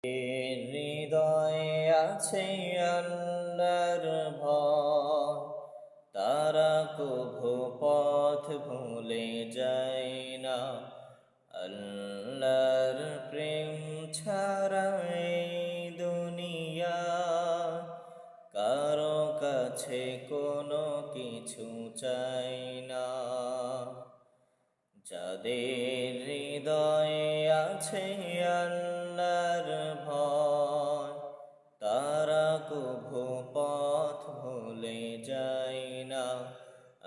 হৃদয়ে আছে আল্লাহর ভয়, তারা কভু পথ ভুলে যায় না। আল্লাহর প্রেম ছাড়া এই দুনিয়া কারো কাছে কোনো কিছু চাই না। যাদের হৃদয়ে আছে আল্লাহর ভয়, তারা কভু পথ ভুলে যায় না।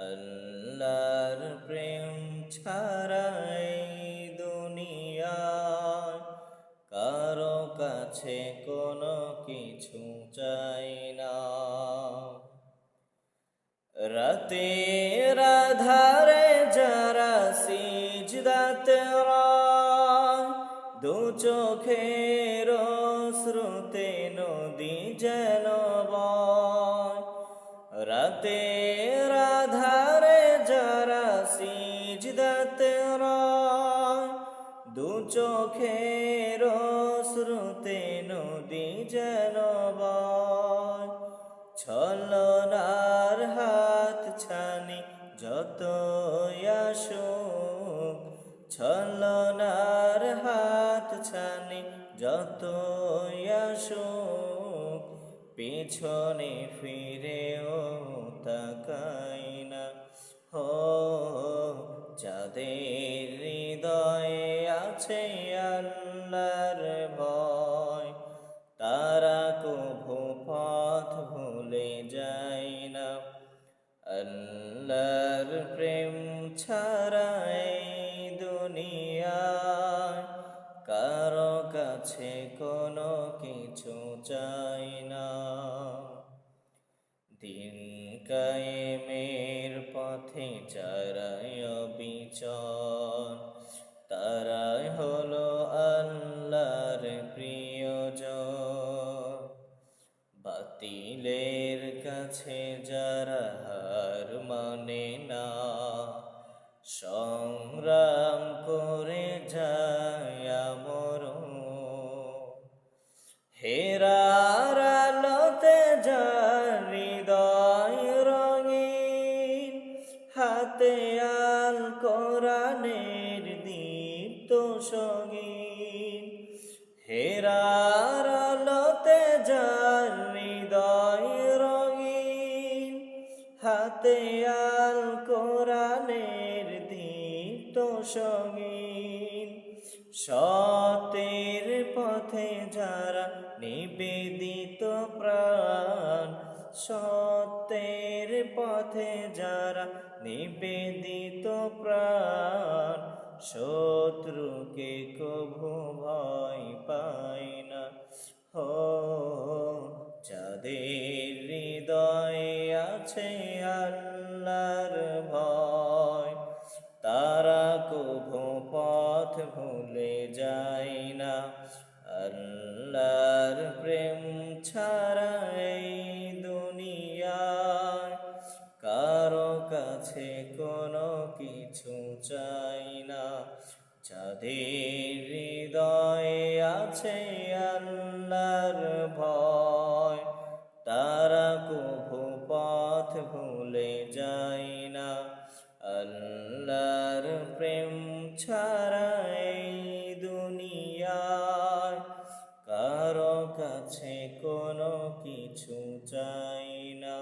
আল্লাহর প্রেম ছাড়া এই দুনিয়ায় কারো কাছে কোনো কিছু চাই না। রাতের আধারে যারা সিজদাতে রয়, দু চোখের শ্রুতে নদী যেন বয়। রাতের আধারে যারা সিজদাতে রয়, দু চোখের শ্রুতে নদী যেন বয়। ছলনার হাত ছানি যতই আসুক, ছলনার হাত ছানি যতই আসুক, পিছনে ফিরেও তাকাই না। হো যাদের হৃদয়ে আছে আল্লাহর ভয়, তারা কভু পথ ভুলে যায় না। আল্লাহর প্রেম ছাড়া এই দুনিয়ায় কারো কাছে কোনো কিছু চাই না। দিন কায়েমের পথে যারাই অবিচল, তারাই হলো আল্লাহর প্রিয়জন। বাতিলের কাছে যারা হার মানে না, সংগ্রাম করে যায় মরণ। হেরার আলোতে যার হৃদয় রঙিন, হাতে আল কোরআনের দীপ্ত সঙ্গীন। হেরার আলোতে যার হৃদয় রঙিন, হাতে আল কোরআনের দীপ্ত সঙ্গীন। সতের পথে যারা নিবেদিত প্রাণ, সত্যের পথে যারা নিবেদিত প্রাণ, শত্রুকে কভু ভয় পায় না। হো যাদের হৃদয়ে আছে আল্লাহর ভয়, তারা কভু পথ ভুলে যায় না। আল্লাহর প্রেম ছাড়া এই দুনিয়ায় কারো কাছে কোনো কিছু চাই না। যাদের হৃদয়ে আছে আল্লাহর ভয়, তারা কভু পথ ভুলে যায় না। আল্লাহর প্রেম ছাড়া এই দুনিয়ায় কারো কাছে কোনো কিছু চাই না।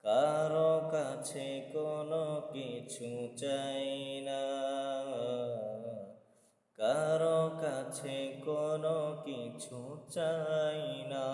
কারো কাছে কোনো কিছু চাই না। কারো কাছে কোনো কিছু চাই না।